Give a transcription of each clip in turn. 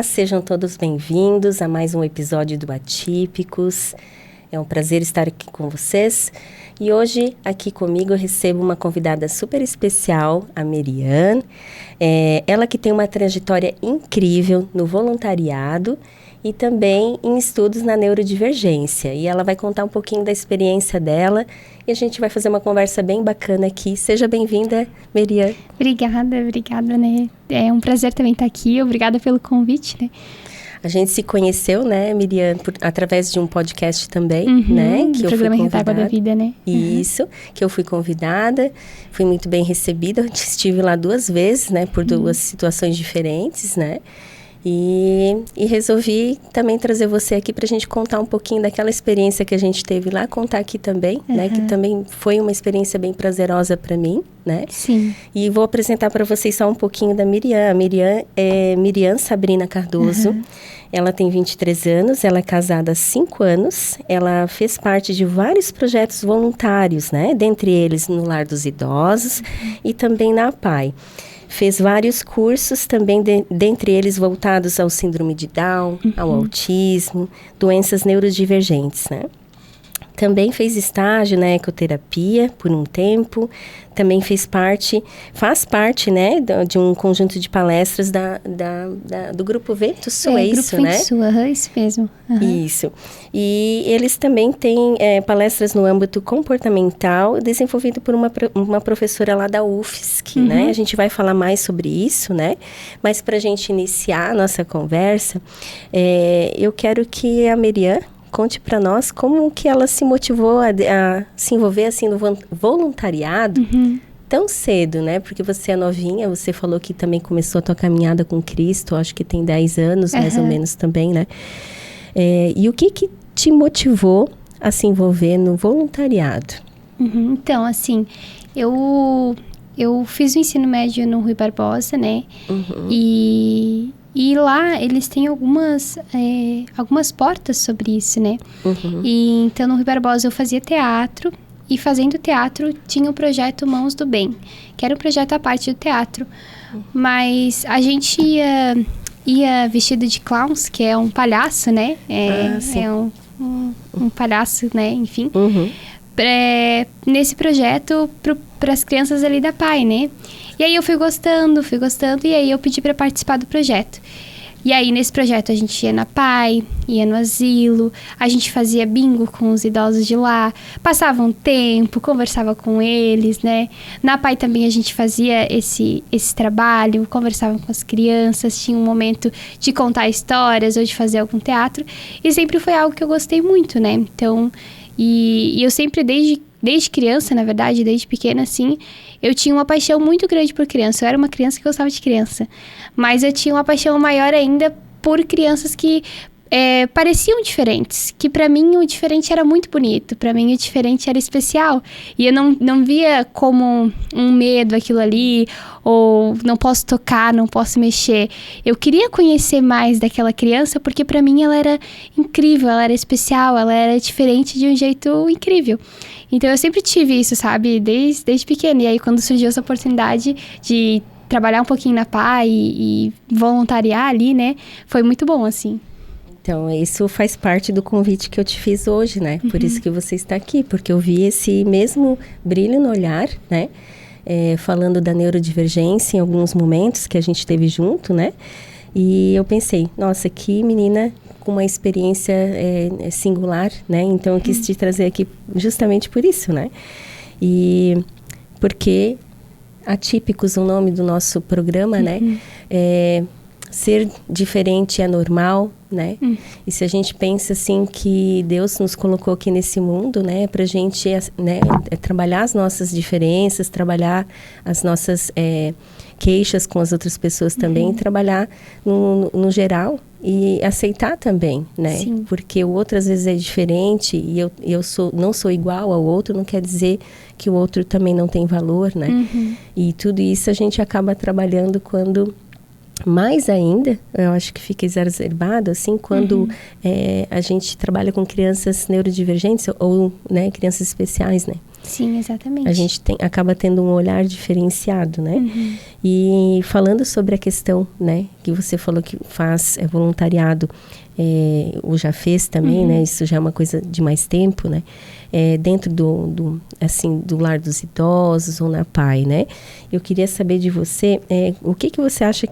sejam todos bem-vindos a mais um episódio do Atípicos. É um prazer estar aqui com vocês. E hoje, aqui comigo, eu recebo uma convidada super especial, a Merian. Ela que tem uma trajetória incrível no voluntariado e também em estudos na neurodivergência. E ela vai contar um pouquinho da experiência dela e a gente vai fazer uma conversa bem bacana aqui. Seja bem-vinda, Merian. Obrigada, né? É um prazer também estar aqui. Obrigada pelo convite, né? A gente se conheceu, né, Merian, através de um podcast também, né? Que eu programa Retágua da Vida, né? Isso, que eu fui convidada, fui muito bem recebida. Eu estive lá 2 vezes, né, por 2 situações diferentes, né? E resolvi também trazer você aqui para a gente contar um pouquinho daquela experiência que a gente teve lá, contar aqui também, né? Que também foi uma experiência bem prazerosa para mim, né? Sim. E vou apresentar para vocês só um pouquinho da Merian. A Merian é Merian Sabrina Cardoso. Ela tem 23 anos, ela é casada há 5 anos. Ela fez parte de vários projetos voluntários, né? Dentre eles no Lar dos Idosos e também na APAE. Fez vários cursos também, dentre eles voltados ao síndrome de Down, ao autismo, doenças neurodivergentes, né? Também fez estágio na ecoterapia por um tempo. Também faz parte, né, de um conjunto de palestras do Grupo Vento Sul, é isso, né? Grupo Vento Sul, isso mesmo. Isso. E eles também têm palestras no âmbito comportamental, desenvolvido por uma professora lá da UFSC, né? A gente vai falar mais sobre isso, né? Mas para a gente iniciar a nossa conversa, eu quero que a Merian conte para nós como que ela se motivou a se envolver assim no voluntariado tão cedo, né? Porque você é novinha, você falou que também começou a tua caminhada com Cristo, acho que tem 10 anos mais ou menos também, né? E o que te motivou a se envolver no voluntariado? Então, assim, eu fiz o ensino médio no Rui Barbosa, né? E lá eles têm algumas portas sobre isso, né? E então no Rui Barbosa eu fazia teatro. E fazendo teatro tinha o projeto Mãos do Bem, que era um projeto à parte do teatro. Mas a gente ia vestido de clowns, que é um palhaço, né? É um palhaço, né? Enfim. Nesse projeto para as crianças ali da APAE, né? E aí eu fui gostando, e aí eu pedi para participar do projeto. E aí, nesse projeto, a gente ia na APAE, ia no asilo, a gente fazia bingo com os idosos de lá, passava um tempo, conversava com eles, né? Na APAE também a gente fazia esse trabalho, conversava com as crianças, tinha um momento de contar histórias ou de fazer algum teatro. E sempre foi algo que eu gostei muito, né? Então, e eu sempre, desde criança, na verdade, desde pequena, assim, eu tinha uma paixão muito grande por criança. Eu era uma criança que gostava de criança. Mas eu tinha uma paixão maior ainda por crianças que pareciam diferentes. Que pra mim o diferente era muito bonito. Pra mim o diferente era especial. E eu não via como um medo aquilo ali. Ou não posso tocar, não posso mexer. Eu queria conhecer mais daquela criança porque pra mim ela era incrível, ela era especial, ela era diferente de um jeito incrível. Então eu sempre tive isso, sabe? Desde pequena. E aí quando surgiu essa oportunidade de trabalhar um pouquinho na APAE e voluntariar ali, né? Foi muito bom, assim. Então, isso faz parte do convite que eu te fiz hoje, né? Por isso que você está aqui, porque eu vi esse mesmo brilho no olhar, né? Falando da neurodivergência em alguns momentos que a gente teve junto, né? E eu pensei, nossa, que menina com uma experiência singular, né? Então, eu quis te trazer aqui justamente por isso, né? E porque Atípicos, o nome do nosso programa, né? Ser diferente é normal, né? E se a gente pensa assim que Deus nos colocou aqui nesse mundo, né? Pra gente, né? Trabalhar as nossas diferenças, trabalhar as nossas queixas com as outras pessoas também, trabalhar no geral e aceitar também, né? Sim. Porque o outro às vezes é diferente e eu não sou igual ao outro, não quer dizer que o outro também não tem valor, né? E tudo isso a gente acaba trabalhando quando... Mais ainda, eu acho que fica exacerbado, assim, quando a gente trabalha com crianças neurodivergentes ou, né, crianças especiais, né? Sim, exatamente. A gente acaba tendo um olhar diferenciado, né? E falando sobre a questão, né, que você falou que faz voluntariado, ou já fez também, né? Isso já é uma coisa de mais tempo, né? Dentro do lar dos idosos ou na PAI, né? Eu queria saber de você, o que você acha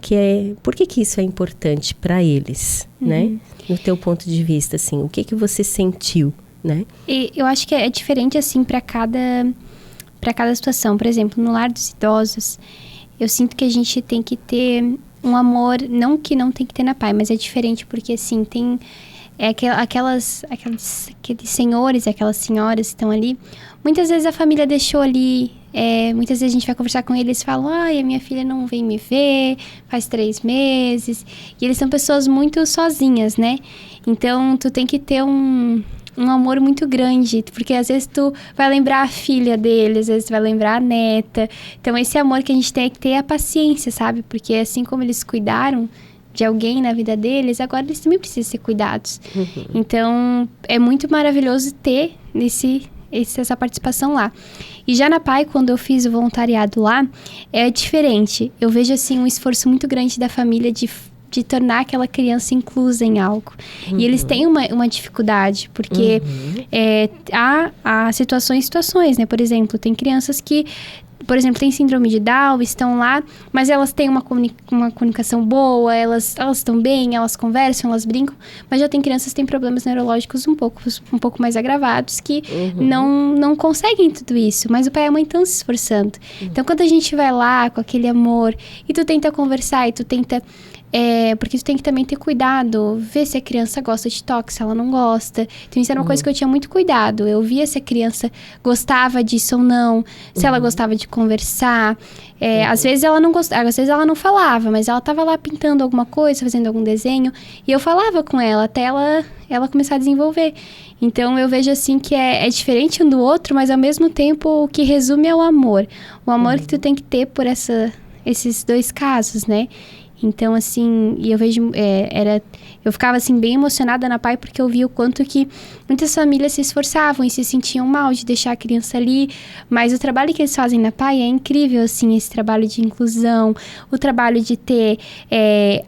por que isso é importante para eles, né? No teu ponto de vista, assim, o que você sentiu, né? E eu acho que é diferente, assim, para cada situação. Por exemplo, no lar dos idosos, eu sinto que a gente tem que ter um amor, não que não tem que ter na PAI, mas é diferente porque, assim, tem aqueles senhores e aquelas senhoras que estão ali. Muitas vezes a família deixou ali, muitas vezes a gente vai conversar com eles e falam, ai, a minha filha não vem me ver faz 3 meses. E eles são pessoas muito sozinhas, né? Então, tu tem que ter um amor muito grande, porque às vezes tu vai lembrar a filha dele, às vezes tu vai lembrar a neta. Então, esse amor que a gente tem que ter é a paciência, sabe? Porque assim como eles cuidaram de alguém na vida deles, agora eles também precisam ser cuidados. Então, é muito maravilhoso ter essa participação lá. E já na PAI, quando eu fiz o voluntariado lá, é diferente. Eu vejo, assim, um esforço muito grande da família de tornar aquela criança inclusa em algo. E eles têm uma dificuldade, porque há situações, né? Por exemplo, tem crianças que, por exemplo, têm síndrome de Down, estão lá, mas elas têm uma comunicação boa, elas estão bem, elas conversam, elas brincam, mas já tem crianças que têm problemas neurológicos um pouco mais agravados, que não conseguem tudo isso, mas o pai e a mãe estão se esforçando. Então, quando a gente vai lá com aquele amor, e tu tenta conversar, e tu tenta... porque tu tem que também ter cuidado, ver se a criança gosta de toque, se ela não gosta. Então, isso era uma coisa que eu tinha muito cuidado. Eu via se a criança gostava disso ou não, se ela gostava de conversar. Às vezes ela não gostava, às vezes ela não falava, mas ela estava lá pintando alguma coisa, fazendo algum desenho, e eu falava com ela até ela começar a desenvolver. Então, eu vejo assim que é diferente um do outro, mas ao mesmo tempo o que resume é o amor. O amor que tu tem que ter por esses 2 casos, né? Então, assim, e eu vejo, eu ficava, assim, bem emocionada na PAI, porque eu via o quanto que muitas famílias se esforçavam e se sentiam mal de deixar a criança ali, mas o trabalho que eles fazem na PAI é incrível, assim, esse trabalho de inclusão, o trabalho de ter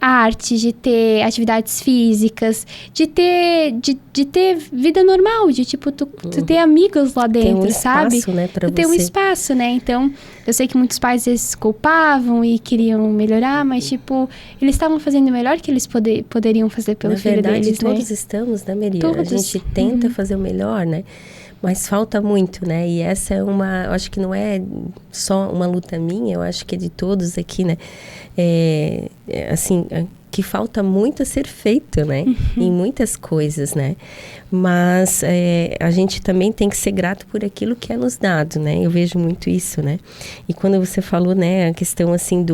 arte, de ter atividades físicas, de ter vida normal, de, tipo, tu ter amigos lá dentro, tem um sabe? Espaço, né, pra tu ter um espaço, né? Então, eu sei que muitos pais, às vezes, culpavam e queriam melhorar, mas, tipo, eles estavam fazendo o melhor que eles poderiam fazer pelo filho deles, né? Na verdade, todos estamos, né, Maria? Todos. A gente tenta fazer o melhor, né? Mas falta muito, né? E essa é eu acho que não é só uma luta minha, eu acho que é de todos aqui, né? Assim, que falta muito a ser feito, né? Em muitas coisas, né? Mas a gente também tem que ser grato por aquilo que é nos dado, né? Eu vejo muito isso, né? E quando você falou, né, a questão, assim,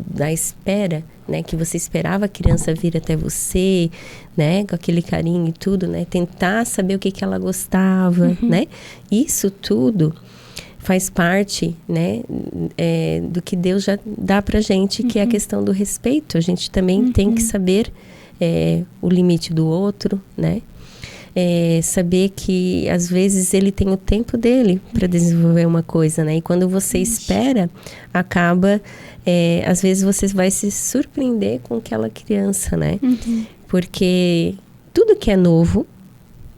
da espera, né? Que você esperava a criança vir até você, né? Com aquele carinho e tudo, né? Tentar saber o que ela gostava, né? Isso tudo faz parte, né, do que Deus já dá pra gente, que é a questão do respeito. A gente também tem que saber o limite do outro, né? Saber que, às vezes, ele tem o tempo dele para desenvolver uma coisa, né? E quando você espera, acaba... às vezes, você vai se surpreender com aquela criança, né? Porque tudo que é novo,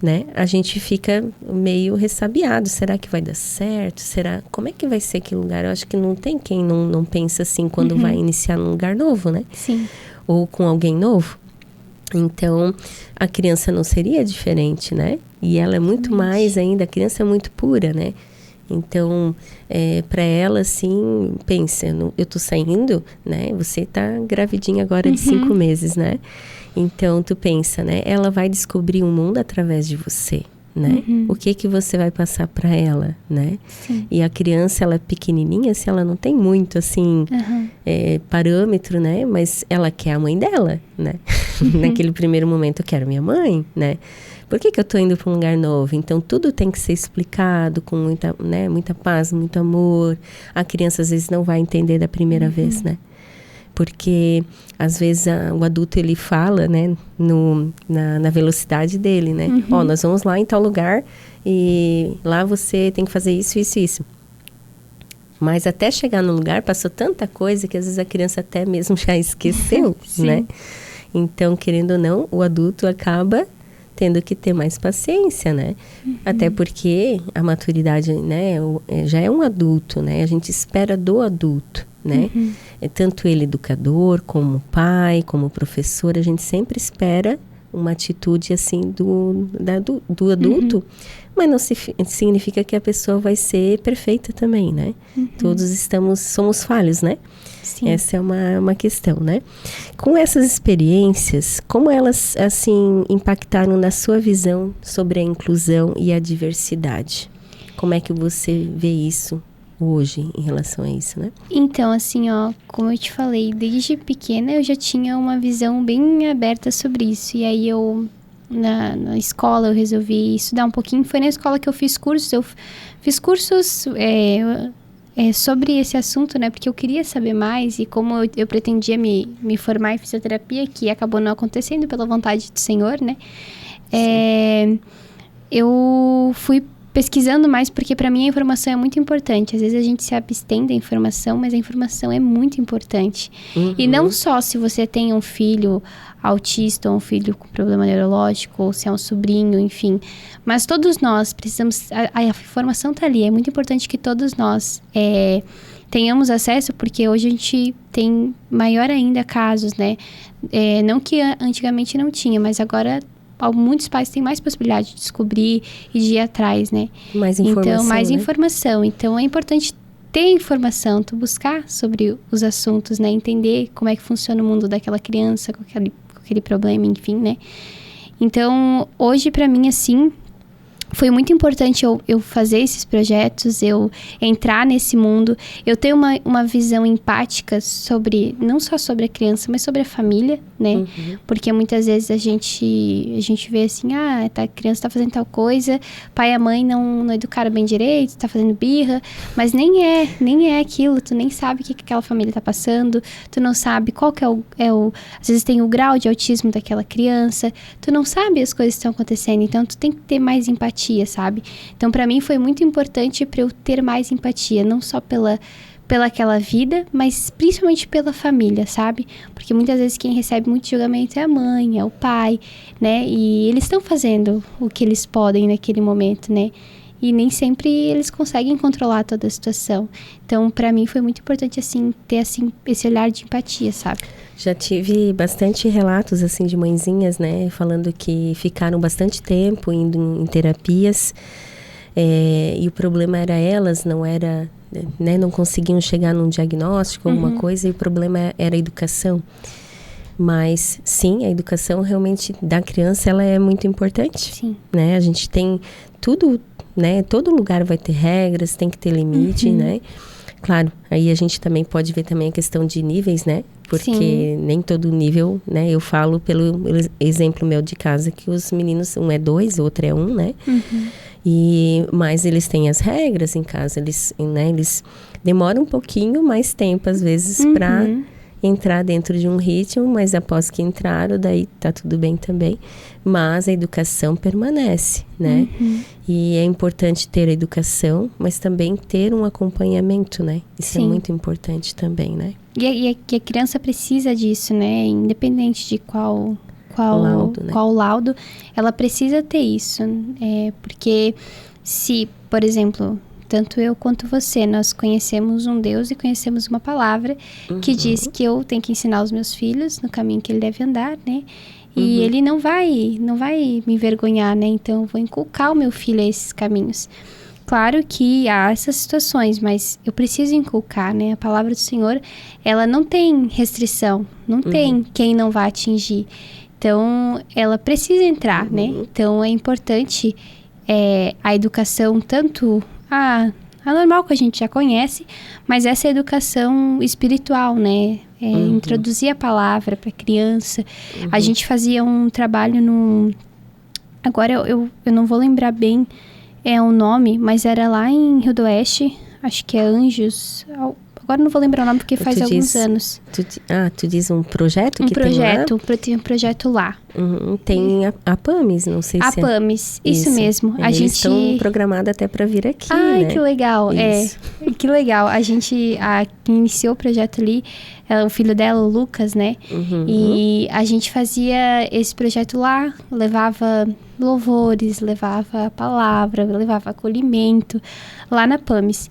né? A gente fica meio ressabiado. Será que vai dar certo? Como é que vai ser aquele lugar? Eu acho que não tem quem não pensa assim quando vai iniciar num lugar novo, né? Sim. Ou com alguém novo. Então, a criança não seria diferente, né? E ela é muito mais ainda, a criança é muito pura, né? Então, para ela, assim, pensa, eu tô saindo, né? Você tá gravidinha agora de 5 meses, né? Então, tu pensa, né? Ela vai descobrir um mundo através de você, né? O que você vai passar para ela, né? Sim. E a criança, ela é pequenininha, se ela não tem muito, assim, parâmetro, né? Mas ela quer a mãe dela, né? Naquele primeiro momento, eu quero minha mãe, né? Por que eu tô indo para um lugar novo? Então, tudo tem que ser explicado com muita paz, muito amor. A criança, às vezes, não vai entender da primeira vez, né? Porque às vezes o adulto ele fala, né, na velocidade dele, né? Nós vamos lá em tal lugar e lá você tem que fazer isso, isso, isso. Mas até chegar no lugar passou tanta coisa que às vezes a criança até mesmo já esqueceu, né? Então, querendo ou não, o adulto acaba tendo que ter mais paciência, né? Até porque a maturidade, né, já é um adulto, né? A gente espera do adulto, né? Tanto ele educador, como pai, como professor, a gente sempre espera uma atitude assim do adulto, mas não significa que a pessoa vai ser perfeita também, né? Todos somos falhos, né? Sim. Essa é uma questão, né? Com essas experiências, como elas, assim, impactaram na sua visão sobre a inclusão e a diversidade? Como é que você vê isso hoje em relação a isso, né? Então, assim, ó, como eu te falei, desde pequena eu já tinha uma visão bem aberta sobre isso. E aí na escola eu resolvi estudar um pouquinho. Foi na escola que eu fiz cursos. Eu fiz cursos sobre esse assunto, né? Porque eu queria saber mais. E como eu pretendia me formar em fisioterapia, que acabou não acontecendo pela vontade do Senhor, né? Eu fui pesquisando mais, porque para mim a informação é muito importante. Às vezes a gente se abstém da informação, mas a informação é muito importante. E não só se você tem um filho autista ou um filho com problema neurológico, ou se é um sobrinho, enfim. Mas todos nós precisamos... A informação tá ali. É muito importante que todos nós tenhamos acesso, porque hoje a gente tem maior ainda casos, né? Não que antigamente não tinha, mas agora... muitos pais têm mais possibilidade de descobrir e de ir atrás, né? Mais informação, então, mais né? informação. Então, é importante ter informação, tu buscar sobre os assuntos, né? Entender como é que funciona o mundo daquela criança com aquele problema, enfim, né? Então, hoje, pra mim, assim... Foi muito importante eu fazer esses projetos, eu entrar nesse mundo. Eu tenho uma visão empática não só sobre a criança, mas sobre a família, né? Porque muitas vezes a gente vê assim, a criança tá fazendo tal coisa, pai e a mãe não educaram bem direito, tá fazendo birra, mas nem é aquilo, tu nem sabe o que aquela família tá passando, tu não sabe qual que às vezes tem o grau de autismo daquela criança, tu não sabe as coisas que estão acontecendo, então tu tem que ter mais empatia, sabe? Então, pra mim, foi muito importante pra eu ter mais empatia, não só pela aquela vida, mas principalmente pela família, sabe? Porque muitas vezes quem recebe muito julgamento é a mãe, é o pai, né? E eles estão fazendo o que eles podem naquele momento, né? E nem sempre eles conseguem controlar toda a situação. Então, pra mim, foi muito importante, assim, ter, assim, esse olhar de empatia, sabe? Já tive bastante relatos, assim, de mãezinhas, né? Falando que ficaram bastante tempo indo em terapias. E o problema era elas, não era... né? Não conseguiam chegar num diagnóstico, alguma coisa. E o problema era a educação. Mas, sim, a educação realmente da criança, ela é muito importante. Sim. Né? A gente tem tudo... né? Todo lugar vai ter regras, tem que ter limite, né? Claro, aí a gente também pode ver também a questão de níveis, né? Porque nem todo nível, né? Eu falo pelo exemplo meu de casa, que os meninos, um é 2, o outro é 1, né? Mas eles têm as regras em casa, eles demoram um pouquinho mais tempo, às vezes, para entrar dentro de um ritmo, mas após que entraram, daí tá tudo bem também. Mas a educação permanece, né? E é importante ter a educação, mas também ter um acompanhamento, né? Isso é muito importante também, né? E a criança precisa disso, né? Independente de qual laudo, ela precisa ter isso. Porque se, por exemplo... Tanto eu quanto você, nós conhecemos um Deus e conhecemos uma palavra que diz que eu tenho que ensinar os meus filhos no caminho que ele deve andar, né? E ele não vai me envergonhar, né? Então, eu vou inculcar o meu filho a esses caminhos. Claro que há essas situações, mas eu preciso inculcar, né? A palavra do Senhor, ela não tem restrição, não tem quem não vai atingir. Então, ela precisa entrar, né? Então, é importante a educação tanto... a normal que a gente já conhece, mas essa educação espiritual, né? Introduzir a palavra para a criança. A gente fazia um trabalho agora eu não vou lembrar bem o nome, mas era lá em Rio do Oeste, acho que é Anjos, Agora não vou lembrar o nome porque faz alguns anos. Tu diz um projeto que tem um projeto lá. Tem a PAMIS, não sei se PAMIS, isso mesmo. Eles estão programados até para vir aqui, Ai, né? que legal. Que legal. A gente iniciou o projeto ali, o filho dela, o Lucas, né? E a gente fazia esse projeto lá, levava louvores, levava a palavra, levava acolhimento lá na PAMIS.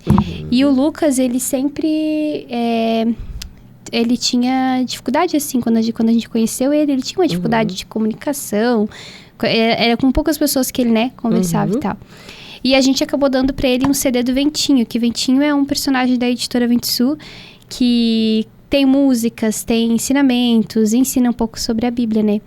E o Lucas, ele sempre... ele tinha dificuldade, assim, quando a gente conheceu ele tinha uma dificuldade de comunicação. Era com poucas pessoas que ele, né, conversava e tal. E a gente acabou dando pra ele um CD do Ventinho, que Ventinho é um personagem da editora Ventissul, que tem músicas, tem ensinamentos, ensina um pouco sobre a Bíblia, né?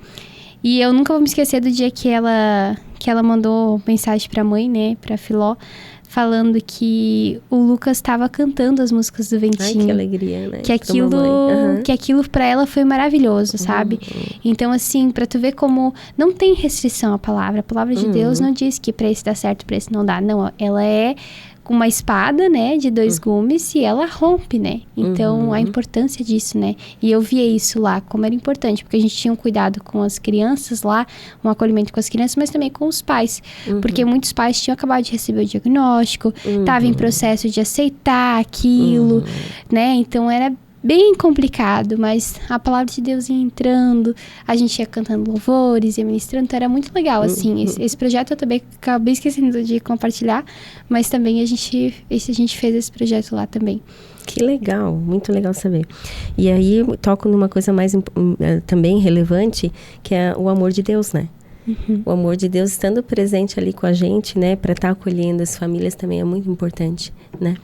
E eu nunca vou me esquecer do dia que ela mandou mensagem pra mãe, né, pra Filó, falando que o Lucas estava cantando as músicas do Ventinho. Ai, que alegria, né? Que aquilo pra ela foi maravilhoso, sabe? Então, assim, pra tu ver como não tem restrição à palavra. A palavra de Deus não diz que pra esse dá certo, pra esse não dá. Não, ela é com uma espada, né, de 2 gumes e ela rompe, né? Então, a importância disso, né? E eu via isso lá, como era importante, porque a gente tinha um cuidado com as crianças lá, um acolhimento com as crianças, mas também com os pais. Porque muitos pais tinham acabado de receber o diagnóstico, estavam em processo de aceitar aquilo, né? Então, era bem complicado, mas a palavra de Deus ia entrando, a gente ia cantando louvores, ia ministrando, então era muito legal, assim. Esse projeto eu também acabei esquecendo de compartilhar, mas também a gente fez esse projeto lá também. Que legal, muito legal saber. E aí eu toco numa coisa mais também relevante, que é o amor de Deus, né? O amor de Deus estando presente ali com a gente, né, para estar acolhendo as famílias também é muito importante, né?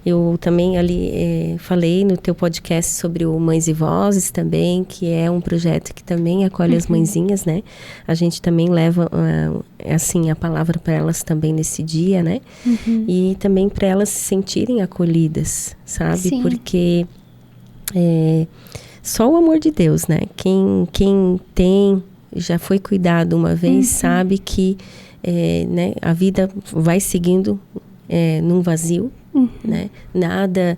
Eu também ali falei no teu podcast sobre o Mães e Vozes também, que é um projeto que também acolhe as mãezinhas, né? A gente também leva, assim, a palavra para elas também nesse dia, né? E também para elas se sentirem acolhidas, sabe? Sim. Porque só o amor de Deus, né? Quem tem... já foi cuidado uma vez, sabe que né, a vida vai seguindo num vazio, né? Nada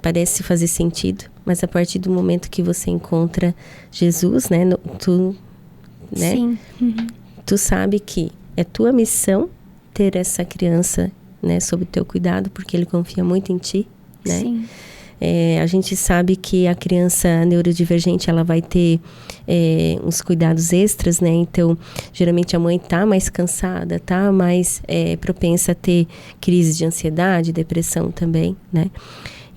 parece fazer sentido, mas a partir do momento que você encontra Jesus, né, Sim. Tu sabe que é tua missão ter essa criança, né, sob o teu cuidado, porque ele confia muito em ti, né? Sim. A gente sabe que a criança neurodivergente, ela vai ter uns cuidados extras, né? Então, geralmente a mãe tá mais cansada, tá mais propensa a ter crise de ansiedade, depressão também, né?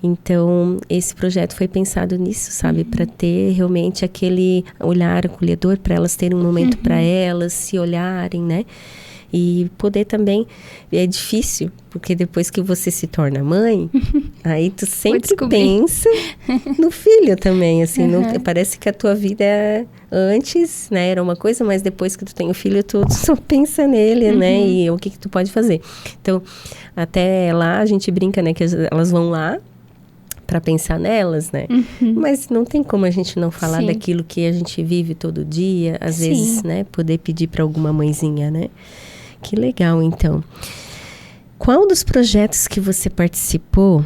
Então, esse projeto foi pensado nisso, sabe? Para ter realmente aquele olhar acolhedor, para elas terem um momento para elas se olharem, né? E poder também, é difícil, porque depois que você se torna mãe, aí tu sempre pensa no filho também, assim, não, parece que a tua vida antes, né, era uma coisa, mas depois que tu tem o filho, tu só pensa nele, né, e o que tu pode fazer. Então, até lá a gente brinca, né, que elas vão lá para pensar nelas, né? Mas não tem como a gente não falar daquilo que a gente vive todo dia, às vezes, né, poder pedir para alguma mãezinha, né? Que legal, então. Qual dos projetos que você participou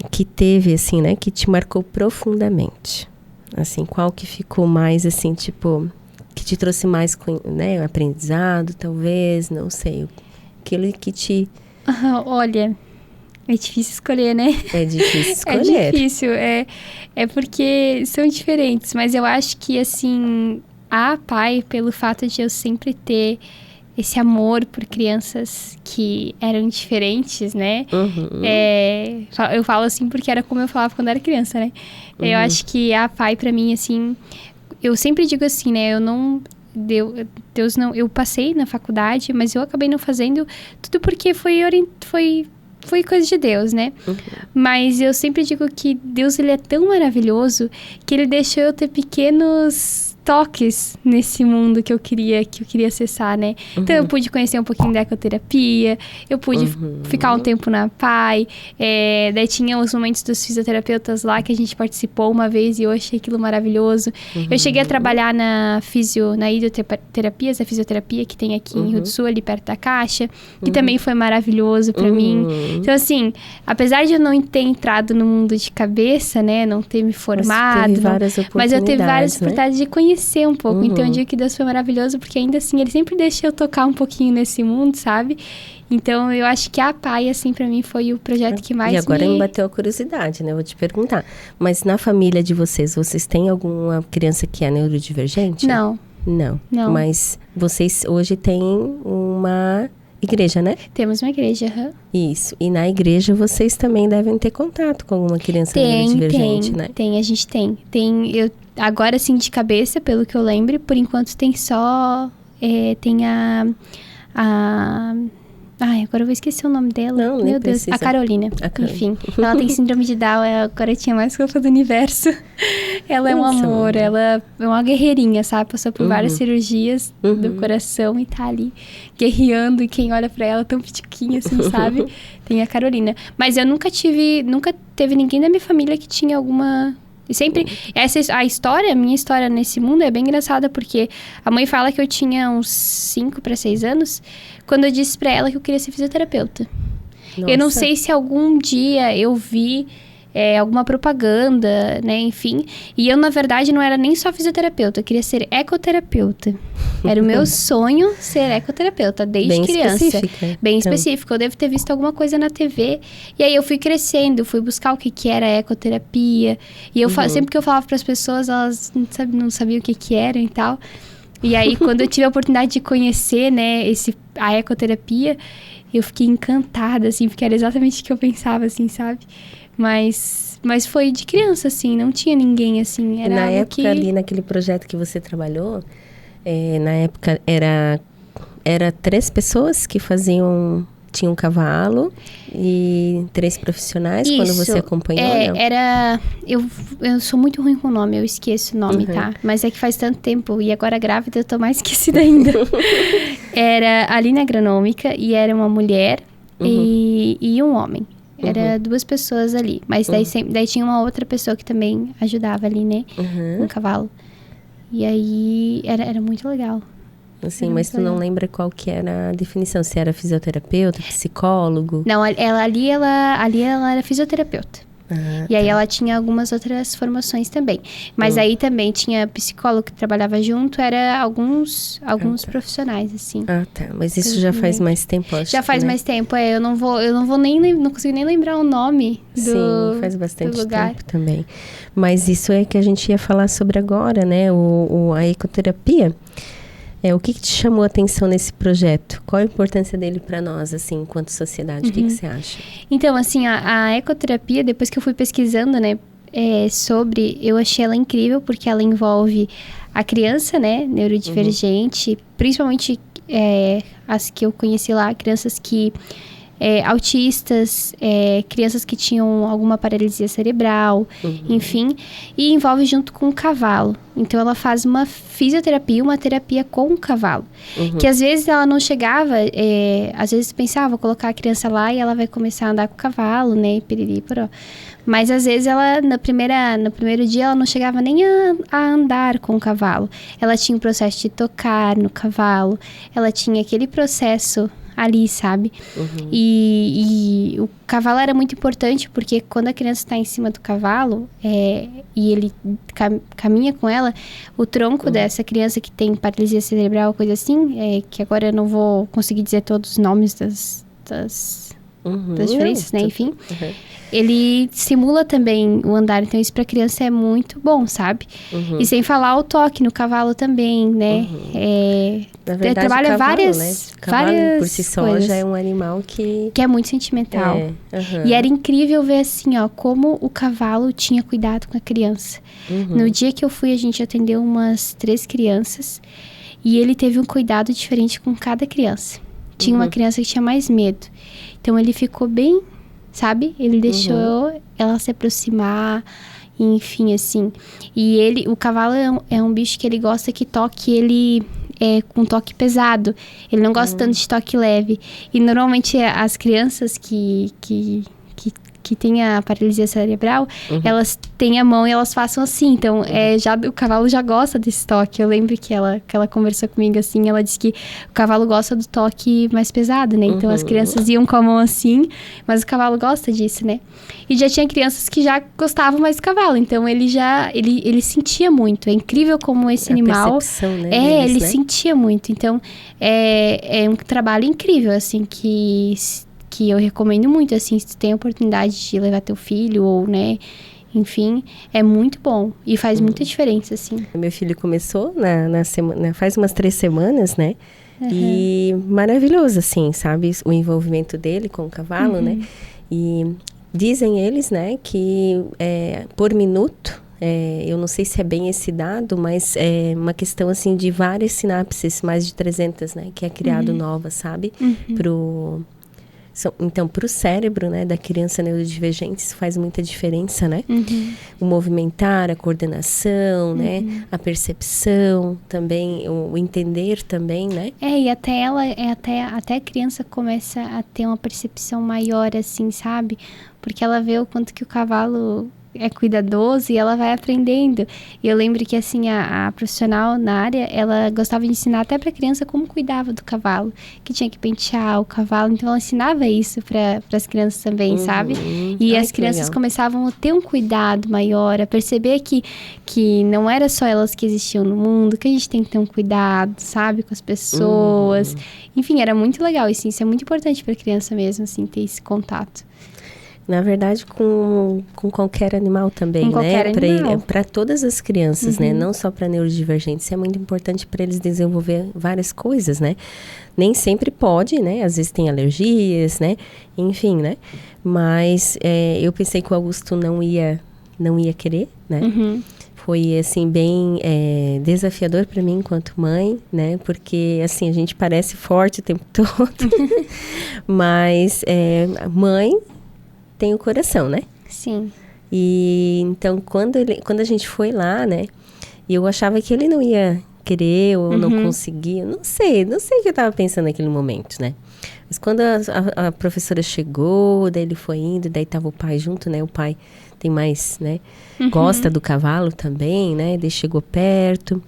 que teve, assim, né, que te marcou profundamente? Assim, qual que ficou mais, assim, tipo, que te trouxe mais, né, aprendizado, talvez, não sei. Aquilo que te... Olha, é difícil escolher, né? É difícil escolher. É difícil, é porque são diferentes, mas eu acho que, assim, a PAI, pelo fato de eu sempre ter esse amor por crianças que eram diferentes, né? Eu falo assim porque era como eu falava quando era criança, né? Eu acho que a PAI, pra mim, assim... Eu sempre digo assim, né? Deus não... Eu passei na faculdade, mas eu acabei não fazendo tudo porque foi coisa de Deus, né? Mas eu sempre digo que Deus, ele é tão maravilhoso que ele deixou eu ter pequenos toques nesse mundo que eu queria acessar, né? Então, eu pude conhecer um pouquinho da ecoterapia, eu pude ficar um tempo na PAI, daí tinha os momentos dos fisioterapeutas lá que a gente participou uma vez e eu achei aquilo maravilhoso. Eu cheguei a trabalhar na hidroterapias, a fisioterapia que tem aqui em Rio do Sul, ali perto da Caixa, que também foi maravilhoso pra mim. Então, assim, apesar de eu não ter entrado no mundo de cabeça, né, não ter me formado, mas eu tive várias oportunidades de conhecer um pouco. Então, eu digo que Deus foi maravilhoso, porque ainda assim, Ele sempre deixa eu tocar um pouquinho nesse mundo, sabe? Então, eu acho que a PAI, assim, pra mim, foi o projeto que mais E agora me bateu a curiosidade, né? Eu vou te perguntar. Mas na família de vocês têm alguma criança que é neurodivergente? Não. Não. Mas vocês hoje têm uma igreja, né? Temos uma igreja, Isso. E na igreja vocês também devem ter contato com alguma criança neurodivergente, né? A gente tem. Agora, assim, de cabeça, pelo que eu lembro, por enquanto tem só... tem a... Ai, agora eu vou esquecer o nome dela. Não, Meu Deus. A Carolina. Enfim, ela tem síndrome de Down, é a garotinha mais fofa do universo. Ela é um amor, ela é uma guerreirinha, sabe? Passou por várias cirurgias do coração e tá ali guerreando. E quem olha pra ela tão pitiquinha, assim, sabe? Tem a Carolina. Mas eu nunca teve ninguém da minha família que tinha alguma... E sempre... A minha história nesse mundo é bem engraçada, porque a mãe fala que eu tinha uns 5 para 6 anos, quando eu disse pra ela que eu queria ser fisioterapeuta. Nossa. Eu não sei se algum dia eu vi alguma propaganda, né, enfim. E eu, na verdade, não era nem só fisioterapeuta, eu queria ser ecoterapeuta. Era o meu sonho ser ecoterapeuta, desde criança. Bem específico. Eu devo ter visto alguma coisa na TV. E aí eu fui crescendo, fui buscar o que era ecoterapia. E eu sempre que eu falava para as pessoas, elas não sabiam o que era e tal. E aí, quando eu tive a oportunidade de conhecer, né, a ecoterapia, eu fiquei encantada, assim, porque era exatamente o que eu pensava, assim, sabe? Mas foi de criança, assim, não tinha ninguém, assim, era na algo época ali, naquele projeto que você trabalhou, na época era 3 pessoas que tinha um cavalo e 3 profissionais. Isso, quando você acompanhou, eu sou muito ruim com o nome, eu esqueço o nome, tá? Mas é que faz tanto tempo, e agora grávida eu tô mais esquecida ainda. Era a linha agronômica, e era uma mulher e um homem. Era 2 pessoas ali, mas daí tinha uma outra pessoa que também ajudava ali, né? Com o cavalo. E aí, era muito legal. Assim, mas tu não lembra qual que era a definição? Se era fisioterapeuta, psicólogo? Não, ali ela era fisioterapeuta. E aí ela tinha algumas outras formações também. Mas aí também tinha psicólogo que trabalhava junto, era alguns profissionais, assim. Mas isso já faz mais tempo, acho. Já faz mais tempo, eu não consigo nem lembrar o nome Sim, faz bastante tempo também. Mas isso é que a gente ia falar sobre agora, né? A ecoterapia. O que te chamou a atenção nesse projeto? Qual a importância dele para nós, assim, enquanto sociedade? O que você acha? Então, assim, a ecoterapia, depois que eu fui pesquisando, né, eu achei ela incrível, porque ela envolve a criança, né, neurodivergente, principalmente as que eu conheci lá, crianças que... autistas, crianças que tinham alguma paralisia cerebral, enfim, e envolve junto com o cavalo. Então, ela faz uma fisioterapia, uma terapia com o cavalo. Que às vezes ela não chegava, às vezes pensava, vou colocar a criança lá e ela vai começar a andar com o cavalo, né, piriri, poró. Mas às vezes ela, no primeiro dia, ela não chegava nem a andar com o cavalo. Ela tinha o processo de tocar no cavalo, ela tinha aquele processo ali, sabe? E o cavalo era muito importante, porque quando a criança está em cima do cavalo e ele caminha com ela, o tronco dessa criança que tem paralisia cerebral, coisa assim, que agora eu não vou conseguir dizer todos os nomes das diferenças, né? Enfim, ele simula também o andar, então isso pra criança é muito bom, sabe? E sem falar o toque no cavalo também, né? Na verdade, trabalha o cavalo, várias, né? O cavalo várias por si só coisas. já é um animal que é muito sentimental. E era incrível ver assim, ó, como o cavalo tinha cuidado com a criança. No dia que eu fui, a gente atendeu umas 3 crianças e ele teve um cuidado diferente com cada criança. Tinha uma criança que tinha mais medo. Então, ele ficou bem, sabe? Ele deixou ela se aproximar, enfim, assim. E o cavalo é um bicho que ele gosta que toque ele com toque pesado. Ele não gosta tanto de toque leve. E normalmente as crianças que têm a paralisia cerebral, elas têm a mão e elas façam assim. Então, o cavalo já gosta desse toque. Eu lembro que ela conversou comigo assim, ela disse que o cavalo gosta do toque mais pesado, né? Então, as crianças iam com a mão assim, mas o cavalo gosta disso, né? E já tinha crianças que já gostavam mais do cavalo. Então, ele sentia muito. É incrível como esse animal... percepção, né? Ele sentia muito. Então, é um trabalho incrível, assim, que eu recomendo muito, assim, se tu tem a oportunidade de levar teu filho ou, né, enfim, é muito bom e faz muita diferença, assim. Meu filho começou na semana, faz umas 3 semanas, né? E maravilhoso, assim, sabe? O envolvimento dele com o cavalo, né? E dizem eles, né, que por minuto, eu não sei se é bem esse dado, mas é uma questão, assim, de várias sinapses, mais de 300, né? Que é criado nova, sabe? Então, para o cérebro, né, da criança neurodivergente, isso faz muita diferença, né? O movimentar, a coordenação, né? A percepção também, o entender também, né? E até a criança começa a ter uma percepção maior, assim, sabe? Porque ela vê o quanto que o cavalo é cuidadoso e ela vai aprendendo. E eu lembro que, assim, a profissional na área, ela gostava de ensinar até pra criança como cuidava do cavalo, que tinha que pentear o cavalo. Então, ela ensinava isso para as crianças também, sabe? E as crianças começavam a ter um cuidado maior, a perceber que não era só elas que existiam no mundo, que a gente tem que ter um cuidado, sabe? Com as pessoas. Enfim, era muito legal. Isso é muito importante pra criança mesmo, assim, ter esse contato. Na verdade, com qualquer animal também, né? Para todas as crianças, né? Não só para neurodivergentes. Isso é muito importante para eles desenvolver várias coisas, né? Nem sempre pode, né? Às vezes tem alergias, né? Enfim, né? Mas eu pensei que o Augusto não ia querer, né? Foi, assim, bem desafiador para mim enquanto mãe, né? Porque, assim, a gente parece forte o tempo todo. Mas mãe tem o coração, né? Sim. E então, quando a gente foi lá, né? E eu achava que ele não ia querer ou não conseguia. Não sei o que eu estava pensando naquele momento, né? Mas quando a professora chegou, daí ele foi indo, daí tava o pai junto, né? O pai tem mais, né? Gosta do cavalo também, né? Daí chegou perto.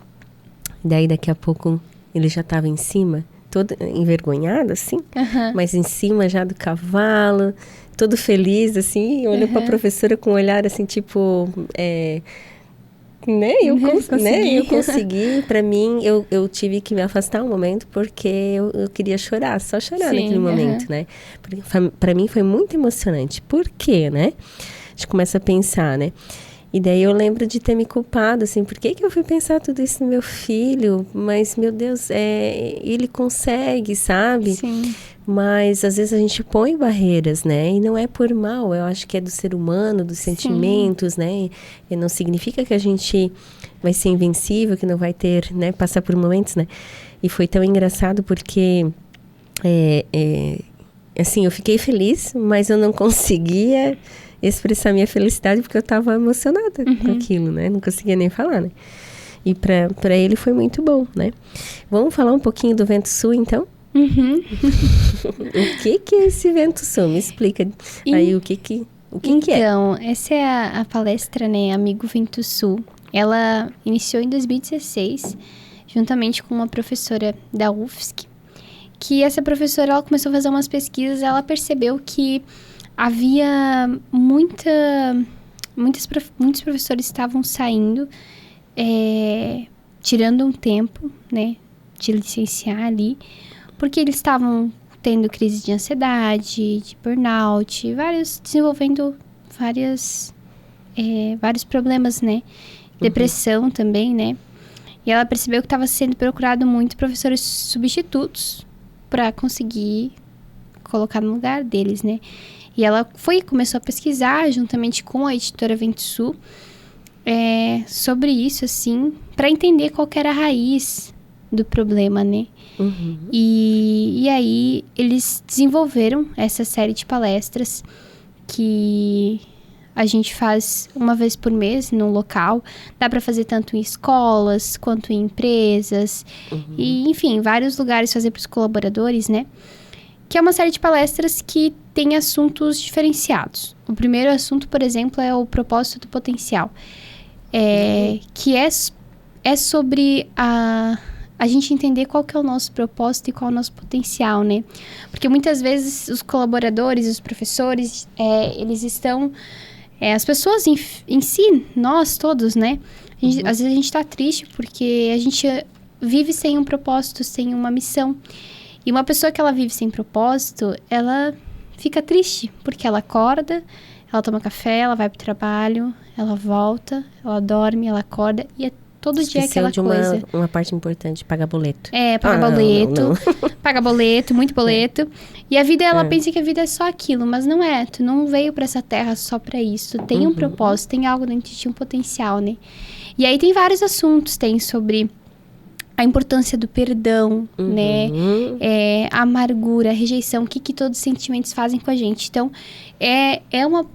Daí daqui a pouco ele já estava em cima, todo envergonhado, assim. Mas em cima já do cavalo, todo feliz, assim, olhou para a professora com um olhar, assim, tipo... Eu consegui. Para mim, eu tive que me afastar um momento, porque eu queria chorar, só chorar naquele momento, né? Para mim foi muito emocionante. Por quê, né? A gente começa a pensar, né? E daí eu lembro de ter me culpado, assim, por que eu fui pensar tudo isso no meu filho? Mas, meu Deus, ele consegue, sabe? Sim. Mas, às vezes, a gente põe barreiras, né? E não é por mal, eu acho que é do ser humano, dos sentimentos, né? E não significa que a gente vai ser invencível, que não vai ter, né? Passar por momentos, né? E foi tão engraçado porque, assim, eu fiquei feliz, mas eu não conseguia expressar minha felicidade porque eu estava emocionada com aquilo, né? Não conseguia nem falar, né? E para ele foi muito bom, né? Vamos falar um pouquinho do Vento Sul, então? O que é esse Vento Sul? Me explica aí o que é. Então, essa é a palestra, né? Amigo Vento Sul. Ela iniciou em 2016, juntamente com uma professora da UFSC, que essa professora, ela começou a fazer umas pesquisas, ela percebeu que havia muitos professores estavam saindo, tirando um tempo, né, de licenciar ali, porque eles estavam tendo crise de ansiedade, de burnout, desenvolvendo vários problemas, né, depressão também, né, e ela percebeu que estava sendo procurado muito professores substitutos para conseguir colocar no lugar deles, né. E ela começou a pesquisar, juntamente com a editora Vento Sul, sobre isso, assim, para entender qual que era a raiz do problema, né? E aí, eles desenvolveram essa série de palestras que a gente faz uma vez por mês num local. Dá para fazer tanto em escolas quanto em empresas. E, enfim, vários lugares fazer para os colaboradores, né? Que é uma série de palestras que tem assuntos diferenciados. O primeiro assunto, por exemplo, é o propósito do potencial. Que é sobre a gente entender qual que é o nosso propósito e qual é o nosso potencial, né? Porque muitas vezes os colaboradores, os professores, eles estão... as pessoas em si, nós todos, né? Às vezes a gente tá triste porque a gente vive sem um propósito, sem uma missão. E uma pessoa que ela vive sem propósito, ela fica triste, porque ela acorda, ela toma café, ela vai pro trabalho, ela volta, ela dorme, ela acorda, e todo dia é aquela coisa. Uma parte importante, pagar boleto. Pagar boleto, não. pagar boleto, muito boleto. E a vida, ela pensa que a vida é só aquilo, mas não é. Tu não veio pra essa terra só pra isso. Tu tem um propósito, tem algo dentro de ti, um potencial, né? E aí tem vários assuntos, tem sobre a importância do perdão, né? A amargura, a rejeição, o que todos os sentimentos fazem com a gente. Então,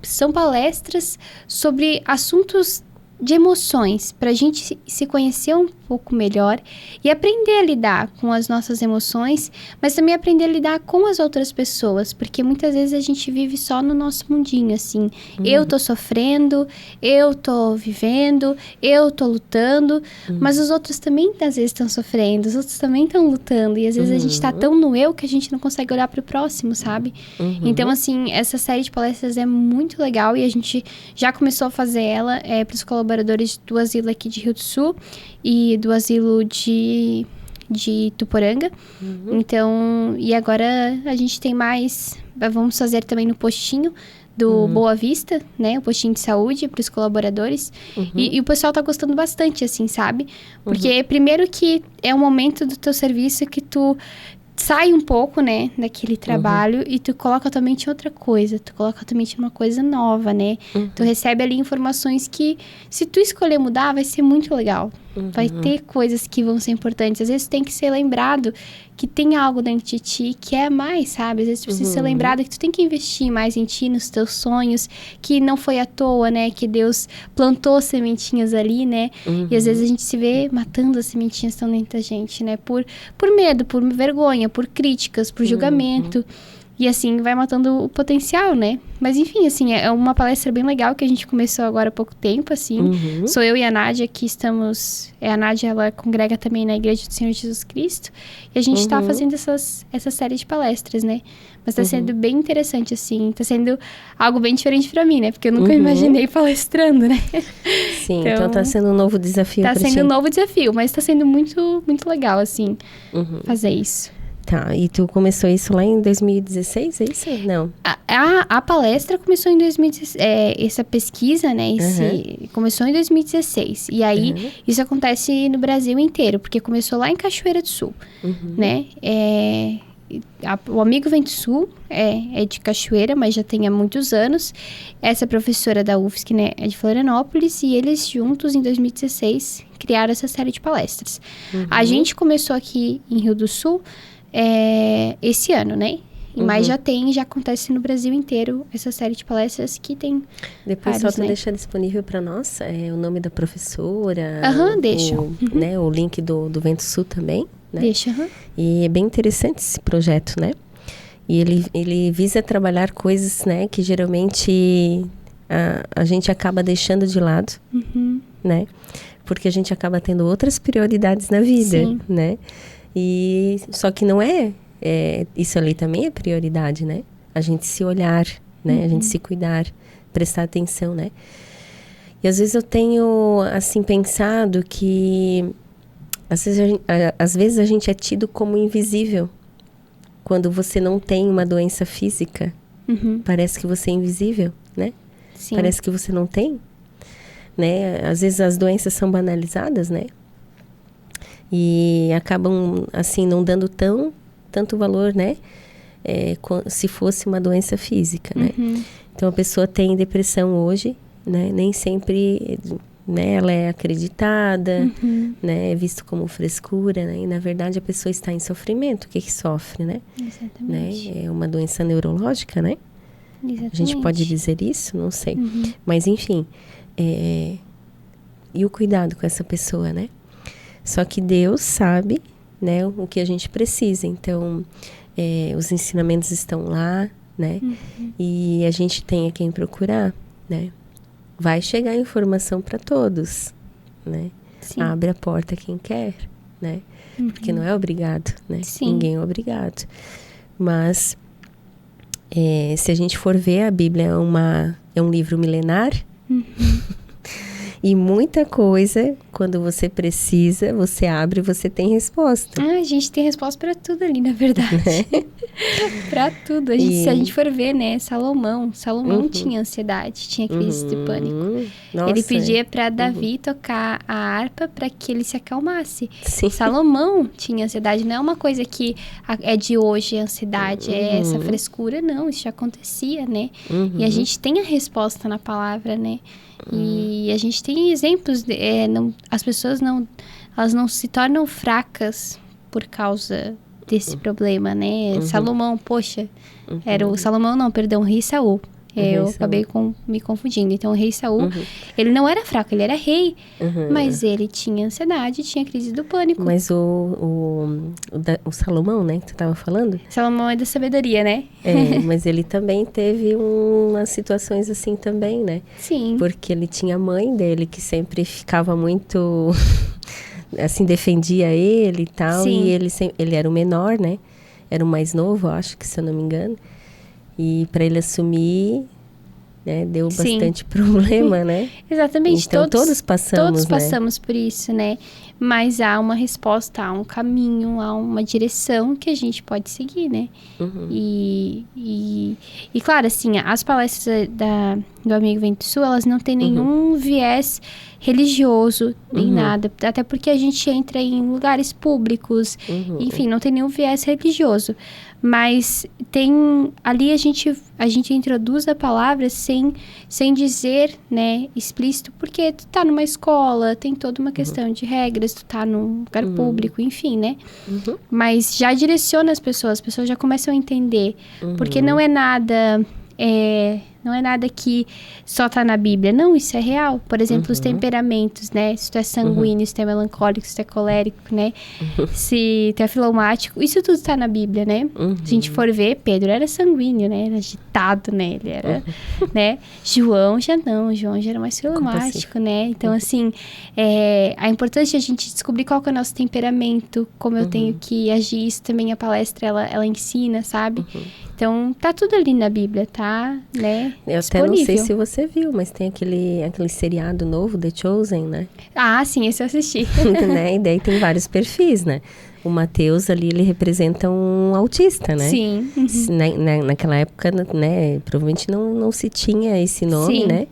são palestras sobre assuntos de emoções, para a gente se conhecer um pouco melhor e aprender a lidar com as nossas emoções, mas também aprender a lidar com as outras pessoas, porque muitas vezes a gente vive só no nosso mundinho, assim. Eu tô sofrendo, eu tô vivendo, eu tô lutando, mas os outros também às vezes estão sofrendo, os outros também estão lutando, e às vezes a gente tá tão no eu que a gente não consegue olhar pro próximo, sabe? Então, assim, essa série de palestras é muito legal e a gente já começou a fazer ela pros colaboradores do asilo aqui de Rio do Sul e do asilo de Tuporanga. Então, e agora a gente tem mais, vamos fazer também no postinho do Boa Vista, né? O postinho de saúde para os colaboradores. E o pessoal tá gostando bastante, assim, sabe? Porque primeiro que é um momento do teu serviço que tu sai um pouco, né, daquele trabalho e tu coloca a tua mente em outra coisa. Tu coloca a tua mente em uma coisa nova, né? Tu recebe ali informações que, se tu escolher mudar, vai ser muito legal. Vai ter coisas que vão ser importantes. Às vezes tu tem que ser lembrado que tem algo dentro de ti que é mais, sabe? Às vezes tu precisa ser lembrado que tu tem que investir mais em ti, nos teus sonhos, que não foi à toa, né? Que Deus plantou sementinhas ali, né? E às vezes a gente se vê matando as sementinhas que estão dentro da gente, né? Por medo, por vergonha, por críticas, por julgamento. E assim, vai matando o potencial, né? Mas enfim, assim, é uma palestra bem legal que a gente começou agora há pouco tempo, assim. Sou eu e a Nádia que estamos... A Nádia, ela congrega também na Igreja do Senhor Jesus Cristo. E a gente tá fazendo essa série de palestras, né? Mas tá sendo bem interessante, assim. Tá sendo algo bem diferente pra mim, né? Porque eu nunca imaginei palestrando, né? Sim, então tá sendo um novo desafio pra ti. Tá sendo um novo desafio, mas tá sendo muito, muito legal, assim, fazer isso. Tá, e tu começou isso lá em 2016, é isso? Não. A palestra começou em 2016, essa pesquisa, né, começou em 2016. E aí, isso acontece no Brasil inteiro, porque começou lá em Cachoeira do Sul, né? O Amigo Vento Sul é de Cachoeira, mas já tem há muitos anos. Essa professora da UFSC, né, é de Florianópolis, e eles juntos, em 2016, criaram essa série de palestras. A gente começou aqui em Rio do Sul esse ano, né? Mas já acontece no Brasil inteiro essa série de palestras que tem depois vários, só tu deixa disponível para nós o nome da professora, deixa. Né, o link do Vento Sul também, né? Deixa, E é bem interessante esse projeto, né? E ele visa trabalhar coisas, né, que geralmente a gente acaba deixando de lado, né? Porque a gente acaba tendo outras prioridades na vida, né? E só que não isso ali também é prioridade, né? A gente se olhar, né? A gente se cuidar, prestar atenção, né? E às vezes eu tenho, assim, pensado que às vezes a gente é tido como invisível. Quando você não tem uma doença física, parece que você é invisível, né? Sim. Parece que você não tem, né? Às vezes as doenças são banalizadas, né? E acabam, assim, não dando tanto valor, né? Se fosse uma doença física, né? Então, a pessoa tem depressão hoje, né? Nem sempre, né, ela é acreditada, né? É visto como frescura, né? E, na verdade, a pessoa está em sofrimento. O que sofre, né? Exatamente. Né? É uma doença neurológica, né? A gente pode dizer isso? Não sei. Mas, enfim, e o cuidado com essa pessoa, né? Só que Deus sabe, né, o que a gente precisa. Então, os ensinamentos estão lá, né? E a gente tem a quem procurar, né? Vai chegar informação para todos, né? Sim. Abre a porta quem quer, né? Porque não é obrigado, né? Sim. Ninguém é obrigado. Mas, se a gente for ver, a Bíblia é um livro milenar. E muita coisa, quando você precisa, você abre e você tem resposta. A gente tem resposta para tudo ali, na verdade. Né? Para tudo. Se a gente for ver, né? Salomão tinha ansiedade, tinha crise de pânico. Nossa, ele pedia para Davi tocar a harpa para que ele se acalmasse. Sim. Salomão tinha ansiedade. Não é uma coisa que é de hoje, a ansiedade, é essa frescura. Não, isso já acontecia, né? E a gente tem a resposta na palavra, né? E a gente tem exemplos, as pessoas elas não se tornam fracas por causa desse problema, né? Salomão, poxa, rei Saul. Eu acabei me confundindo. Então, o rei Saul, ele não era fraco, ele era rei. Mas ele tinha ansiedade, tinha crise do pânico. Mas o Salomão, né, que tu estava falando? Salomão é da sabedoria, né? Mas ele também teve umas situações assim também, né? Sim. Porque ele tinha a mãe dele, que sempre ficava muito... assim, defendia ele e tal. Sim. E ele era o menor, né? Era o mais novo, acho que, se eu não me engano. E para ele assumir, né, deu bastante problema, né? Exatamente. Então, todos passamos por isso, né? Mas há uma resposta, há um caminho, há uma direção que a gente pode seguir, né? E claro, assim, as palestras do Amigo Vento Sul, elas não têm nenhum viés religioso, nem nada. Até porque a gente entra em lugares públicos, enfim, não tem nenhum viés religioso. Mas ali a gente introduz a palavra sem dizer, né, explícito, porque tu tá numa escola, tem toda uma questão de regras, tu tá num lugar público, enfim, né? Mas já direciona as pessoas já começam a entender, porque não é nada que só tá na Bíblia. Não, isso é real. Por exemplo, os temperamentos, né? Se tu é sanguíneo, se tu é melancólico, se tu é colérico, né? Se tu é filomático. Isso tudo tá na Bíblia, né? Se a gente for ver, Pedro era sanguíneo, né? Era agitado, né? Ele era, né? João já era mais filomático, né? Então, assim, a importância de a gente descobrir qual que é o nosso temperamento, como eu tenho que agir. Isso também a palestra, ela ensina, sabe? Então, tá tudo ali na Bíblia, tá, né? Eu até não sei se você viu, mas tem aquele seriado novo, The Chosen, né? Ah, sim, esse eu assisti. Né? E daí tem vários perfis, né? O Mateus ali, ele representa um autista, né? Sim. Naquela época, né? Provavelmente não se tinha esse nome, né?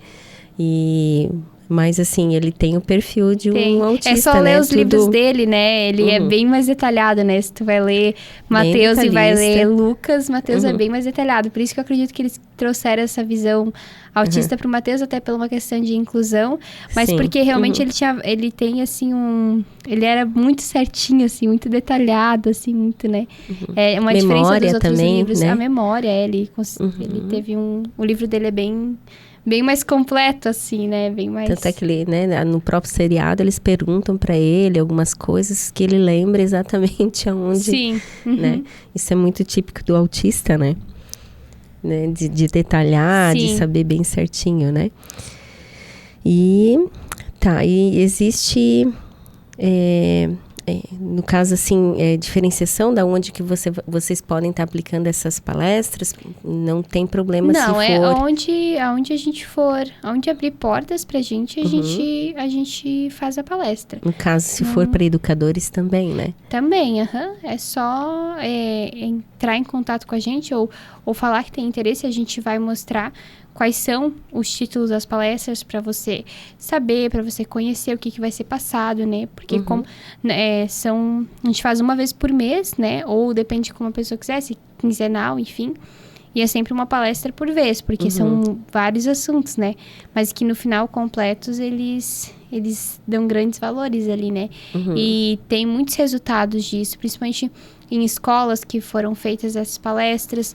Mas, assim, ele tem o perfil de um autista, né? É só ler os livros dele, né? Ele é bem mais detalhado, né? Se tu vai ler Mateus e vai ler Lucas, Mateus é bem mais detalhado. Por isso que eu acredito que eles trouxeram essa visão autista pro Mateus, até por uma questão de inclusão. Mas porque realmente ele tem, assim, ele era muito certinho, assim, muito detalhado, assim, muito, né? É uma diferença dos outros livros. Né? A memória, ele teve o livro dele é bem mais completo, assim, né? Bem mais... Tanto é que ele, né, no próprio seriado, eles perguntam pra ele algumas coisas que ele lembra exatamente aonde... Sim. Né? Isso é muito típico do autista, né? De detalhar, de saber bem certinho, né? E existe... no caso, assim, diferenciação da onde que vocês podem estar aplicando essas palestras, não tem problema se for... Não, aonde a gente for, aonde abrir portas pra gente, a gente faz a palestra. No caso, se for para educadores também, né? Também, é só entrar em contato com a gente ou falar que tem interesse, a gente vai mostrar quais são os títulos das palestras para você saber, para você conhecer o que vai ser passado, né? Porque como a gente faz uma vez por mês, né? Ou depende de como a pessoa quiser, se quinzenal, enfim. E é sempre uma palestra por vez, porque são vários assuntos, né? Mas que no final, completos, eles dão grandes valores ali, né? E tem muitos resultados disso, principalmente em escolas que foram feitas essas palestras,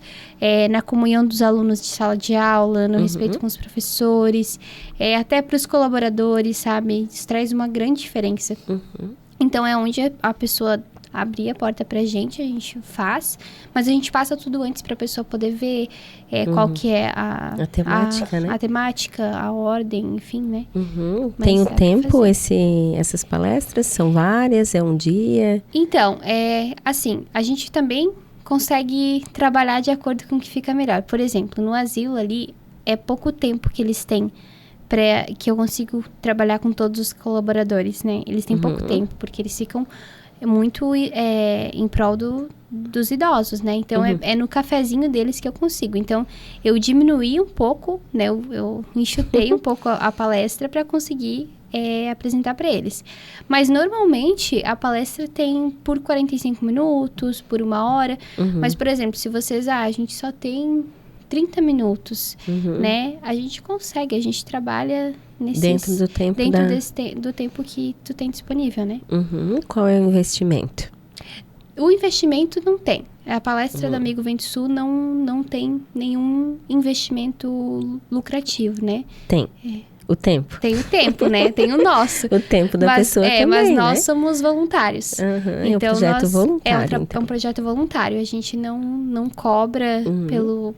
na comunhão dos alunos de sala de aula, no respeito com os professores, até para os colaboradores, sabe? Isso traz uma grande diferença. Então, é onde a pessoa abrir a porta pra gente, a gente faz, mas a gente passa tudo antes pra pessoa poder ver qual que é a temática, né? A temática, a ordem, enfim, né? Tem um tempo essas palestras? São várias? É um dia? Então, assim, a gente também consegue trabalhar de acordo com o que fica melhor. Por exemplo, no asilo ali, é pouco tempo que eles têm que eu consigo trabalhar com todos os colaboradores, né? Eles têm pouco tempo, porque eles ficam muito em prol dos idosos, né? Então, é no cafezinho deles que eu consigo. Então, eu diminuí um pouco, né? Eu enxutei um pouco a palestra para conseguir apresentar para eles. Mas, normalmente, a palestra tem por 45 minutos, por 1 hora. Mas, por exemplo, se vocês... a gente só tem 30 minutos, né? A gente consegue, a gente trabalha dentro do tempo do tempo que tu tem disponível, né? Qual é o investimento? O investimento não tem. A palestra do Amigo Vento Sul não tem nenhum investimento lucrativo, né? Tem. O tempo. Tem o tempo, né? Tem o nosso. O tempo da pessoa também, mas nós né? somos voluntários. Então, é um projeto voluntário. É um projeto voluntário. A gente não cobra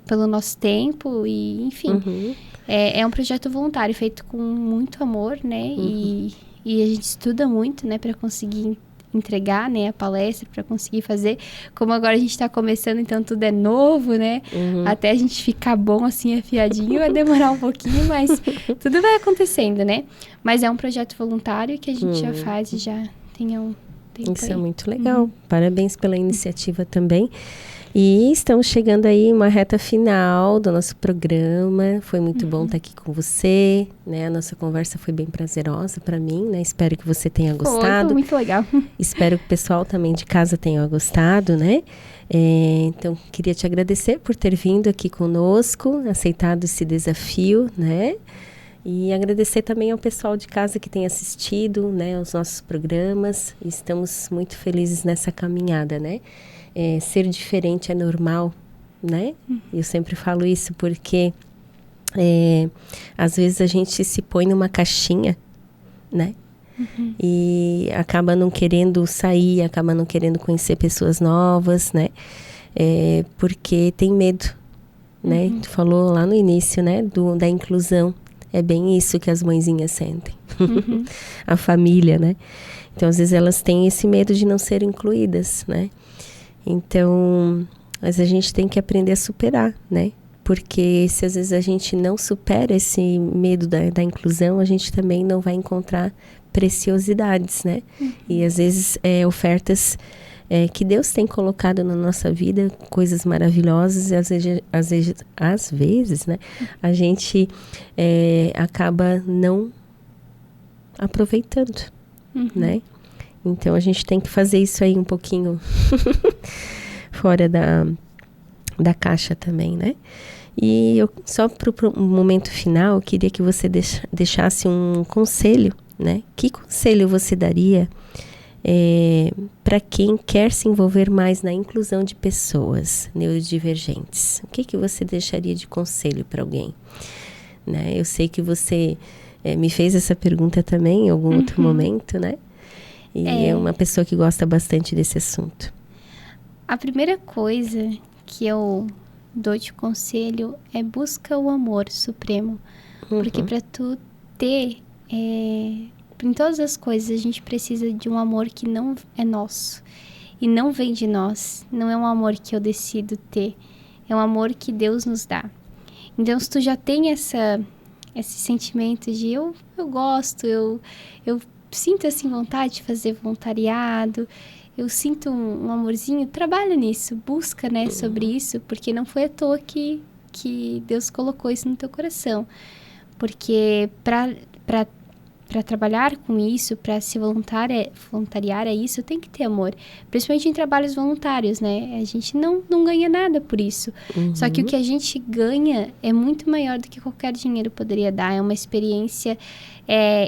pelo nosso tempo e, enfim. É um projeto voluntário feito com muito amor, né? E a gente estuda muito, né? Para conseguir entregar, né, a palestra, para conseguir fazer. Como agora a gente está começando, então tudo é novo, né? Até a gente ficar bom, assim, afiadinho, vai demorar um pouquinho, mas tudo vai acontecendo, né? Mas é um projeto voluntário que a gente já faz e já tem um tempo. Isso é muito legal. Parabéns pela iniciativa também. E estamos chegando aí uma reta final do nosso programa. Foi muito bom estar aqui com você, né? A nossa conversa foi bem prazerosa para mim, né? Espero que você tenha gostado. Foi muito legal. Espero que o pessoal também de casa tenha gostado, né? Então, queria te agradecer por ter vindo aqui conosco, aceitado esse desafio, né? E agradecer também ao pessoal de casa que tem assistido, né, os nossos programas. Estamos muito felizes nessa caminhada, né? Ser diferente é normal, né? Eu sempre falo isso porque às vezes a gente se põe numa caixinha, né? E acaba não querendo sair, acaba não querendo conhecer pessoas novas, né? Porque tem medo, né? Tu falou lá no início, né? Da inclusão. É bem isso que as mãezinhas sentem. A família, né? Então, às vezes elas têm esse medo de não serem incluídas, né? Então, mas a gente tem que aprender a superar, né? Porque se às vezes a gente não supera esse medo da inclusão, a gente também não vai encontrar preciosidades, né? E às vezes ofertas que Deus tem colocado na nossa vida, coisas maravilhosas, e às vezes, né? A gente acaba não aproveitando, né? Então, a gente tem que fazer isso aí um pouquinho fora da caixa também, né? E eu, só para o momento final, eu queria que você deixasse um conselho, né? Que conselho você daria para quem quer se envolver mais na inclusão de pessoas neurodivergentes? O que você deixaria de conselho para alguém? Né? Eu sei que você me fez essa pergunta também em algum outro momento, né? E é uma pessoa que gosta bastante desse assunto. A primeira coisa que eu dou de conselho é busca o amor supremo. Porque para tu ter... em todas as coisas a gente precisa de um amor que não é nosso. E não vem de nós. Não é um amor que eu decido ter. É um amor que Deus nos dá. Então, se tu já tem esse sentimento de eu gosto, eu sinto assim vontade de fazer voluntariado, eu sinto um amorzinho, trabalha nisso, busca, né, sobre isso, porque não foi à toa que Deus colocou isso no teu coração. Porque para trabalhar com isso, para se voluntariar a isso, tem que ter amor. Principalmente em trabalhos voluntários, né? A gente não ganha nada por isso. Só que o que a gente ganha é muito maior do que qualquer dinheiro poderia dar. É uma experiência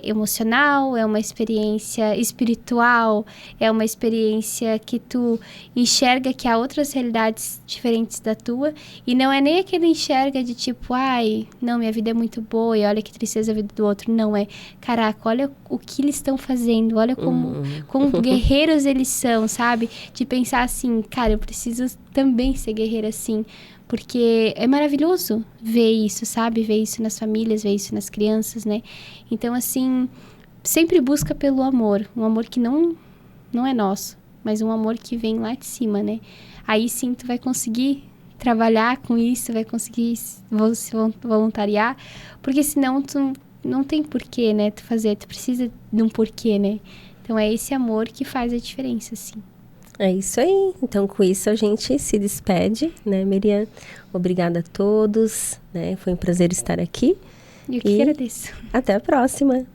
emocional, é uma experiência espiritual, é uma experiência que tu enxerga que há outras realidades diferentes da tua, e não é nem aquele enxerga de tipo, ai, não, minha vida é muito boa e olha que tristeza a vida do outro. Não, é, caraca, olha o que eles estão fazendo, olha como guerreiros eles são, sabe? De pensar assim, cara, eu preciso também ser guerreira assim. Porque é maravilhoso ver isso, sabe? Ver isso nas famílias, ver isso nas crianças, né? Então, assim, sempre busca pelo amor. Um amor que não é nosso, mas um amor que vem lá de cima, né? Aí sim tu vai conseguir trabalhar com isso, vai conseguir se voluntariar, porque senão tu não tem porquê, né? Tu fazer, tu precisa de um porquê, né? Então é esse amor que faz a diferença, assim. É isso aí. Então, com isso, a gente se despede, né, Miriam? Obrigada a todos, né? Foi um prazer estar aqui. Eu que agradeço. Até a próxima.